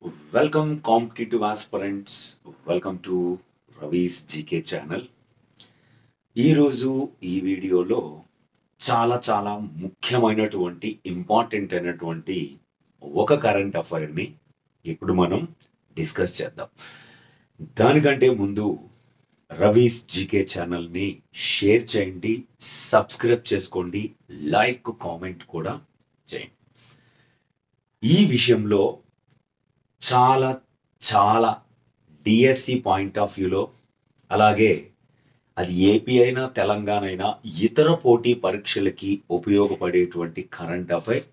Welcome, competitive aspirants. Welcome to Ravi's GK channel. ఈరోజు ఈ వీడియోలో చాలా ముఖ్యమైనటువంటి ఇంపార్టెంట్ అయినటువంటి ఒక కరెంట్ అఫైర్ని ఇప్పుడు మనం డిస్కస్ చేద్దాం. దానికంటే ముందు రవీస్ జీకే ఛానల్ని షేర్ చేయండి, సబ్స్క్రైబ్ చేసుకోండి, లైక్ కామెంట్ కూడా చేయండి. ఈ విషయంలో చాలా డిఎస్సి పాయింట్ ఆఫ్ వ్యూలో, అలాగే అది ఏపీ అయినా తెలంగాణ అయినా ఇతర పోటీ పరీక్షలకి ఉపయోగపడేటువంటి కరెంట్ అఫైర్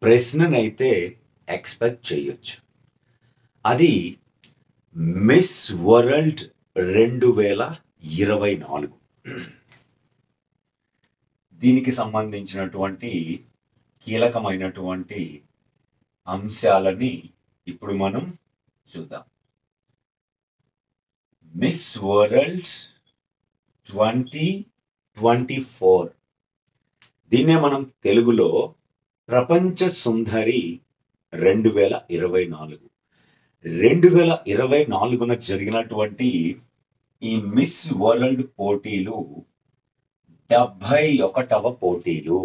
ప్రశ్ననైతే ఎక్స్పెక్ట్ చేయొచ్చు. అది మిస్ వరల్డ్ 2024 దీనికి సంబంధించినటువంటి కీలకమైనటువంటి అంశాలని ఇప్పుడు మనం చూద్దాం. మిస్ వరల్డ్ 2024 దీన్నే మనం తెలుగులో ప్రపంచ సుందరి 2024 2024న జరిగినటువంటి ఈ మిస్ వరల్డ్ పోటీలు 71వ పోటీలు.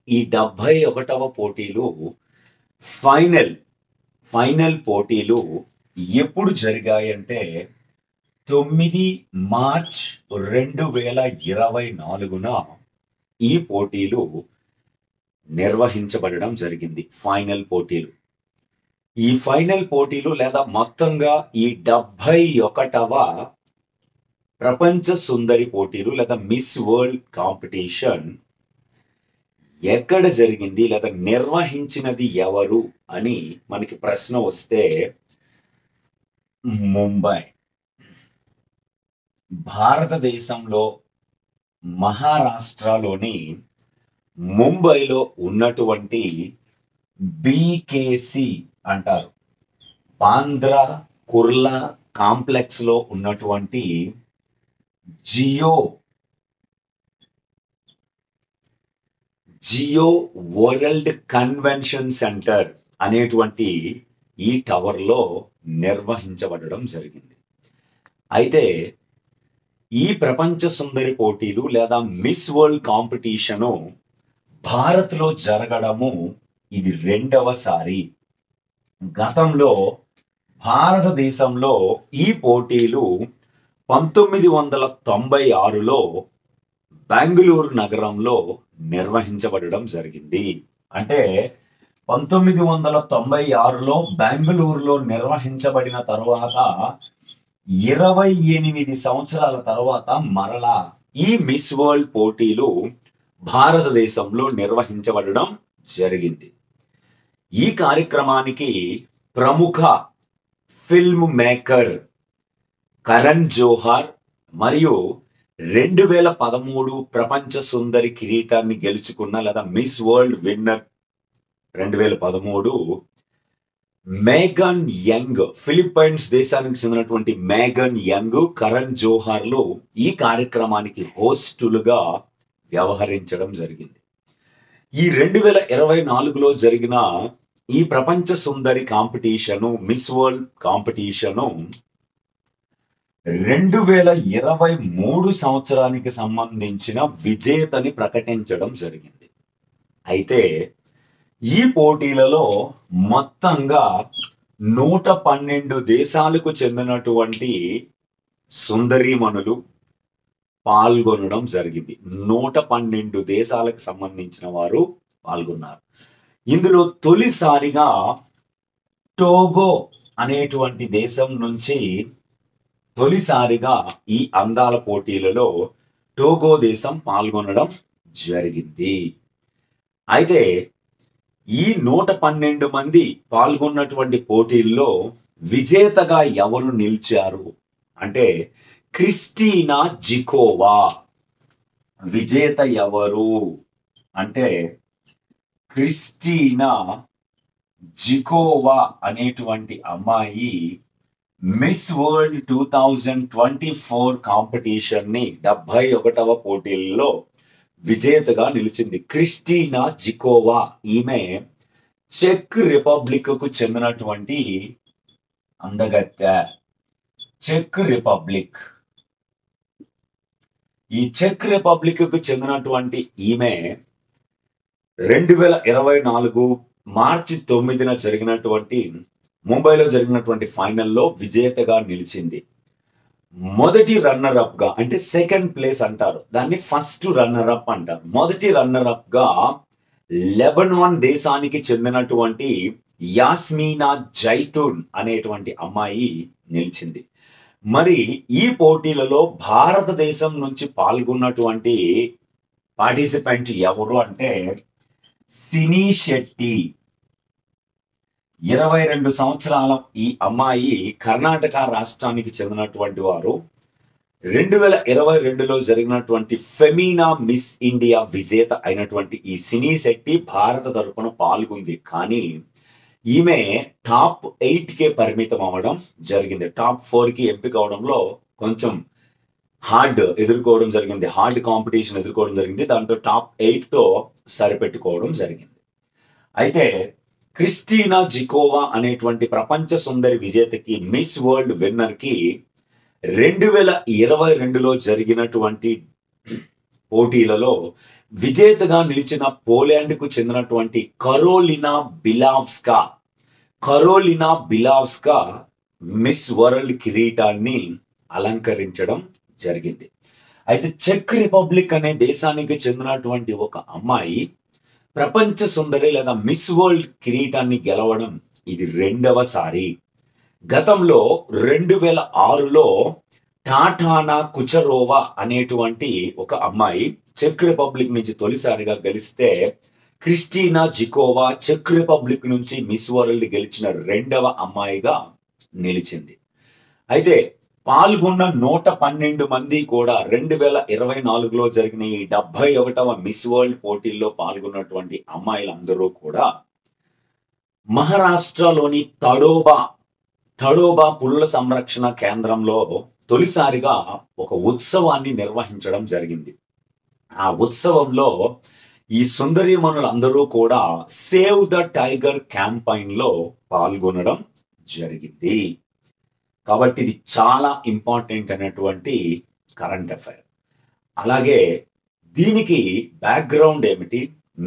ఈ 71వ పోటీలు ఫైనల్ పోటీలు ఎప్పుడు జరిగాయంటే 9 మార్చ్ 2024న ఈ పోటీలు నిర్వహించబడడం జరిగింది. ఫైనల్ పోటీలు. ఈ ఫైనల్ పోటీలు లేదా మొత్తంగా ఈ 71వ ప్రపంచ సుందరి పోటీలు లేదా మిస్ వరల్డ్ కాంపిటీషన్ ఎక్కడ జరిగింది లేదా నిర్వహించినది ఎవరు అని మనకి ప్రశ్న వస్తే ముంబై, భారతదేశంలో మహారాష్ట్రలోని ముంబైలో ఉన్నటువంటి బీకేసి అంటారు, బాంద్రా కుర్లా కాంప్లెక్స్ లో ఉన్నటువంటి జియో వరల్డ్ కన్వెన్షన్ సెంటర్ అనేటువంటి ఈ టవర్లో నిర్వహించబడడం జరిగింది. అయితే ఈ ప్రపంచ సుందరి పోటీలు లేదా మిస్ వరల్డ్ కాంపిటీషను భారత్లో జరగడము ఇది రెండవసారి. గతంలో భారతదేశంలో ఈ పోటీలు 1996లో బెంగళూరు నగరంలో నిర్వహించబడడం జరిగింది. అంటే 1996లో బెంగళూరులో నిర్వహించబడిన తర్వాత 28 సంవత్సరాల తర్వాత మరలా ఈ మిస్ వరల్డ్ పోటీలు భారతదేశంలో నిర్వహించబడడం జరిగింది. ఈ కార్యక్రమానికి ప్రముఖ ఫిల్మ్ మేకర్ కరణ్ జోహార్ మరియు 2013 ప్రపంచ సుందరి కిరీటాన్ని గెలుచుకున్న లేదా Miss World winner 2013 Megan Young, Philippines దేశానికి చెందినటువంటి మేఘన్ యంగ్, కరణ్ జోహార్లు ఈ కార్యక్రమానికి హోస్టులుగా వ్యవహరించడం జరిగింది. ఈ 2024లో జరిగిన ఈ ప్రపంచ సుందరి కాంపిటీషను, మిస్ వరల్డ్ కాంపిటీషను 2023 సంవత్సరానికి సంబంధించిన విజేతని ప్రకటించడం జరిగింది. అయితే ఈ పోటీలలో మొత్తంగా 112 దేశాలకు చెందినటువంటి సుందరీమణులు పాల్గొనడం జరిగింది. 112 దేశాలకు సంబంధించిన వారు పాల్గొన్నారు. ఇందులో తొలిసారిగా టోగో అనేటువంటి దేశం నుంచి తొలిసారిగా ఈ అందాల పోటీలలో టోగో దేశం పాల్గొనడం జరిగింది. అయితే ఈ 112 మంది పాల్గొన్నటువంటి పోటీల్లో విజేతగా ఎవరు నిలిచారు అంటే క్రిస్టినా జికోవా. విజేత ఎవరు అంటే క్రిస్టినా జికోవా అనేటువంటి అమ్మాయి మిస్ వరల్డ్ 2024 కాంపిటీషన్ ని 71వ పోటీల్లో విజేతగా నిలిచింది. క్రిస్టినా జికోవా ఈమె చెక్ రిపబ్లిక్ కు చెందినటువంటి అందగత్తె. చెక్ రిపబ్లిక్. ఈ చెక్ రిపబ్లిక్ కు చెందినటువంటి ఈమె 2024 మార్చి 9న జరిగినటువంటి ముంబైలో జరిగినటువంటి ఫైనల్లో విజేతగా నిలిచింది. మొదటి రన్నర్ అప్ గా, అంటే సెకండ్ ప్లేస్ అంటారు దాన్ని, ఫస్ట్ రన్నర్ అప్ అంటారు. మొదటి రన్నర్ అప్ గా లెబనాన్ దేశానికి చెందినటువంటి యాస్మీనా జైతూన్ అనేటువంటి అమ్మాయి నిలిచింది. మరి ఈ పోటీలలో భారతదేశం నుంచి పాల్గొన్నటువంటి పార్టిసిపెంట్ ఎవరు అంటే సినీ శెట్టి. 22 సంవత్సరాల ఈ అమ్మాయి కర్ణాటక రాష్ట్రానికి చెందినటువంటి వారు. 2022లో జరిగినటువంటి ఫెమినా మిస్ ఇండియా విజేత అయినటువంటి ఈ సినీ శెట్టి భారత తరపున పాల్గొంది. కానీ ఈమె టాప్ 8కే పరిమితం అవ్వడం జరిగింది. టాప్ 4కి ఎంపిక అవడంలో కొంచెం హార్డ్ ఎదుర్కోవడం జరిగింది. హార్డ్ కాంపిటీషన్ ఎదుర్కోవడం జరిగింది. దాంతో టాప్ 8తో సరిపెట్టుకోవడం జరిగింది. అయితే క్రిస్టినా జికోవా అనేటువంటి ప్రపంచ సుందరి విజేతకి, మిస్ వరల్డ్ విన్నర్ కి 2022లో జరిగినటువంటి పోటీలలో విజేతగా నిలిచిన పోలాండ్ కు చెందినటువంటి కరోలినా బిలావ్స్కా మిస్ వరల్డ్ కిరీటాన్ని అలంకరించడం జరిగింది. అయితే చెక్ రిపబ్లిక్ అనే దేశానికి చెందినటువంటి ఒక అమ్మాయి ప్రపంచ సుందరి లేదా మిస్ వరల్డ్ కిరీటాన్ని గెలవడం ఇది రెండవసారి. గతంలో 2006లో టాటానా కుచరోవా అనేటువంటి ఒక అమ్మాయి చెక్ రిపబ్లిక్ నుంచి తొలిసారిగా గెలిస్తే, క్రిస్టినా జికోవా చెక్ రిపబ్లిక్ నుంచి మిస్ వరల్డ్ గెలిచిన రెండవ అమ్మాయిగా నిలిచింది. అయితే పాల్గొన్న 112 మంది కూడా 2024లో జరిగిన ఈ 71వ మిస్ వరల్డ్ పోటీల్లో పాల్గొన్నటువంటి అమ్మాయిలందరూ కూడా మహారాష్ట్రలోని తడోబా పులుల సంరక్షణ కేంద్రంలో తొలిసారిగా ఒక ఉత్సవాన్ని నిర్వహించడం జరిగింది. ఆ ఉత్సవంలో ఈ సుందరీమణులందరూ కూడా సేవ్ ద టైగర్ క్యాంపైన్ లో పాల్గొనడం జరిగింది. కాబట్టి ఇది చాలా ఇంపార్టెంట్ అయినటువంటి కరెంట్ అఫైర్. అలాగే దీనికి బ్యాక్గ్రౌండ్ ఏమిటి,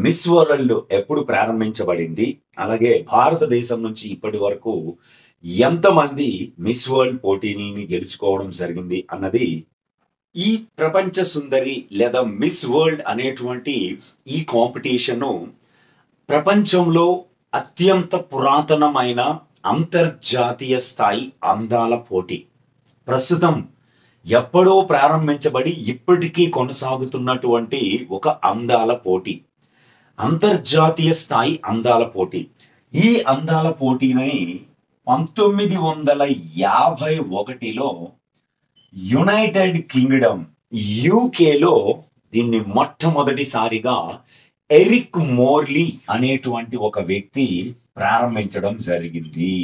మిస్ వరల్డ్ ఎప్పుడు ప్రారంభించబడింది, అలాగే భారతదేశం నుంచి ఇప్పటి వరకు ఎంతమంది మిస్ వరల్డ్ పోటీని గెలుచుకోవడం జరిగింది అన్నది, ఈ ప్రపంచ సుందరి లేదా మిస్ వరల్డ్ అనేటువంటి ఈ కాంపిటీషను ప్రపంచంలో అత్యంత పురాతనమైన అంతర్జాతీయ స్థాయి అందాల పోటీ. ప్రస్తుతం ఎప్పుడో ప్రారంభించబడి ఇప్పటికీ కొనసాగుతున్నటువంటి ఒక అందాల పోటీ, అంతర్జాతీయ స్థాయి అందాల పోటీ. ఈ అందాల పోటీని 1951లో యునైటెడ్ కింగ్డమ్ యూకేలో దీన్ని మొట్టమొదటిసారిగా ఎరిక్ మోర్లీ అనేటువంటి ఒక వ్యక్తి ప్రారంభించడం జరిగింది.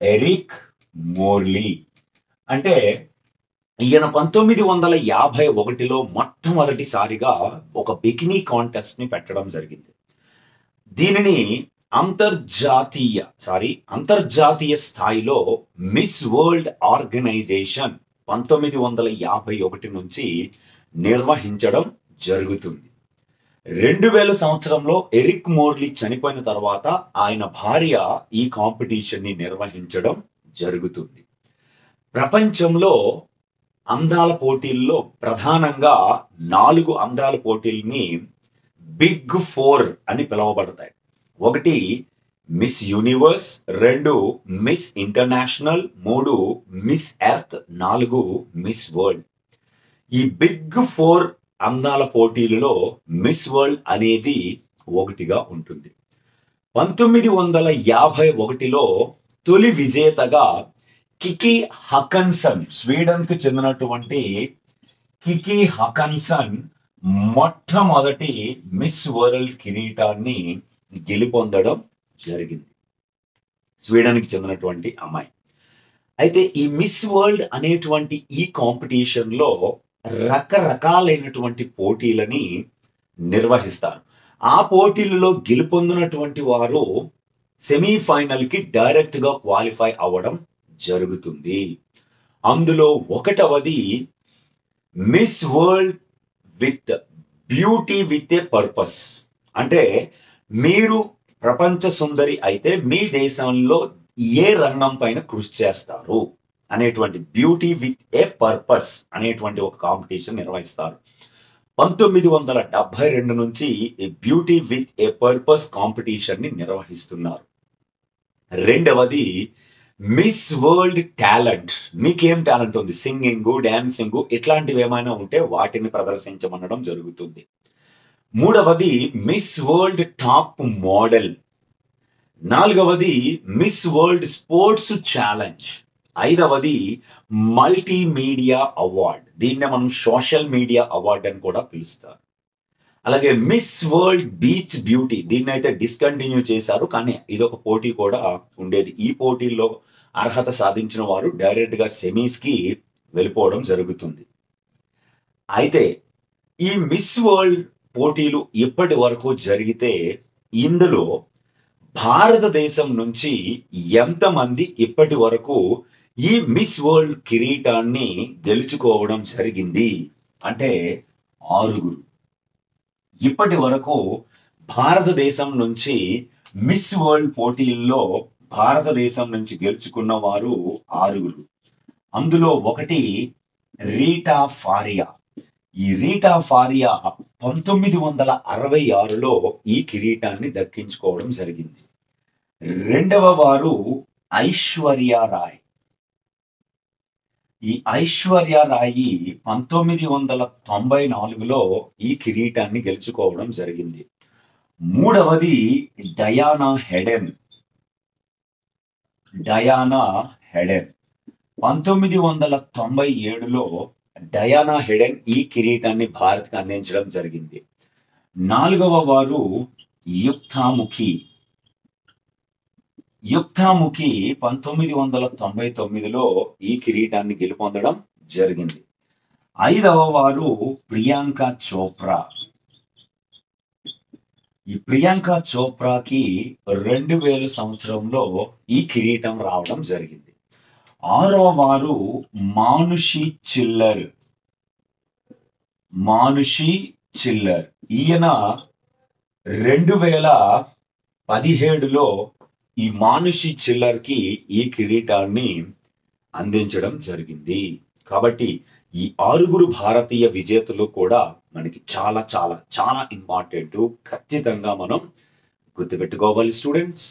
ఎరిక్ మోర్లీ అంటే ఈయన 1951లో మొట్టమొదటిసారిగా ఒక బికినీ కాంటెస్ట్ ని పెట్టడం జరిగింది. దీనిని అంతర్జాతీయ స్థాయిలో మిస్ వరల్డ్ ఆర్గనైజేషన్ 1951 నుంచి నిర్వహించడం జరుగుతుంది. 2000 సంవత్సరంలో ఎరిక్ మోర్లీ చనిపోయిన తర్వాత ఆయన భార్య ఈ కాంపిటీషన్ ని నిర్వహించడం జరుగుతుంది. ప్రపంచంలో అందాల పోటీల్లో ప్రధానంగా 4 అందాల పోటీల్ని బిగ్ 4 అని పిలువబడతాయి. 1 miss universe, 2 miss international, 3 miss earth, 4 miss world. ఈ బిగ్ 4 అందాల పోటీలలో మిస్ వరల్డ్ అనేది ఒకటిగా ఉంటుంది. 1951లో తొలి విజేతగా కికీ హకన్సన్, స్వీడన్ కు చెందినటువంటి కికీ హకన్సన్ మొట్టమొదటి మిస్ వరల్డ్ కిరీటాన్ని గెలుపొందడం జరిగింది. స్వీడన్ కి చెందినటువంటి అమ్మాయి. అయితే ఈ మిస్ వరల్డ్ అనేటువంటి ఈ కాంపిటీషన్ లో రకరకాలైనటువంటి పోటీలని నిర్వహిస్తారు. ఆ పోటీలలో గెలుపొందినటువంటి వారు సెమీఫైనల్ కి డైరెక్ట్ గా క్వాలిఫై అవ్వడం జరుగుతుంది. అందులో ఒకటవది Miss World with beauty with a purpose. అంటే మీరు ప్రపంచ సుందరి అయితే మీ దేశంలో ఏ రంగం పైన కృషి చేస్తారు అనేటువంటి బ్యూటీ విత్ ఏ పర్పస్ అనేటువంటి ఒక కాంపిటీషన్ నిర్వహిస్తారు. 1972 నుంచి ఈ beauty with a purpose competition ని నిర్వహిస్తున్నారు. రెండవది మిస్ వరల్డ్ టాలెంట్. మీకేం టాలెంట్ ఉంది, సింగింగ్, డాన్సింగ్ ఇట్లాంటివి ఏమైనా ఉంటే వాటిని ప్రదర్శించమనడం జరుగుతుంది. మూడవది మిస్ వరల్డ్ టాప్ మోడల్. నాలుగవది మిస్ వరల్డ్ స్పోర్ట్స్ ఛాలెంజ్. ఐదవది మల్టీమీడియా అవార్డ్. దీన్నే మనం సోషల్ మీడియా అవార్డ్ అని కూడా పిలుస్తారు. అలాగే మిస్ వరల్డ్ బీచ్ బ్యూటీ, దీన్ని అయితే డిస్కంటిన్యూ చేశారు, కానీ ఇదొక పోటీ కూడా ఉండేది. ఈ పోటీల్లో అర్హత సాధించిన వారు డైరెక్ట్ గా సెమీస్ కి వెళ్ళిపోవడం జరుగుతుంది. అయితే ఈ మిస్ వరల్డ్ పోటీలు ఇప్పటి వరకు జరిగితే ఇందులో భారతదేశం నుంచి ఎంతమంది ఇప్పటి వరకు ఈ మిస్ వరల్డ్ కిరీటాన్ని గెలుచుకోవడం జరిగింది అంటే 6. ఇప్పటి వరకు భారతదేశం నుంచి మిస్ వరల్డ్ పోటీల్లో భారతదేశం నుంచి గెలుచుకున్న వారు 6. అందులో ఒకటి రీటా ఫారియా. ఈ రీటా ఫారియా 1966లో ఈ కిరీటాన్ని దక్కించుకోవడం జరిగింది. రెండవ వారు ఐశ్వర్య రాయ్. ఈ ఐశ్వర్య రాయి 1994లో ఈ కిరీటాన్ని గెలుచుకోవడం జరిగింది. మూడవది డయానా హెడెన్. 1997లో డయానా హెడెన్ ఈ కిరీటాన్ని భారత్కి అందించడం జరిగింది. నాలుగవ వారు యుక్తాముఖి. 1999లో ఈ కిరీటాన్ని గెలుపొందడం జరిగింది. ఐదవ వారు ప్రియాంక చోప్రా. ఈ ప్రియాంక చోప్రాకి 2000 సంవత్సరంలో ఈ కిరీటం రావడం జరిగింది. ఆరవ వారు మానుషి చిల్లర్. ఈయన 2017లో ఈ మానుషి చిల్లర్ కి ఈ కిరీటాన్ని అందించడం జరిగింది. కాబట్టి ఈ 6 భారతీయ విజేతలు కూడా మనకి చాలా చాలా చాలా ఇంపార్టెంట్. ఖచ్చితంగా మనం గుర్తుపెట్టుకోవాలి స్టూడెంట్స్.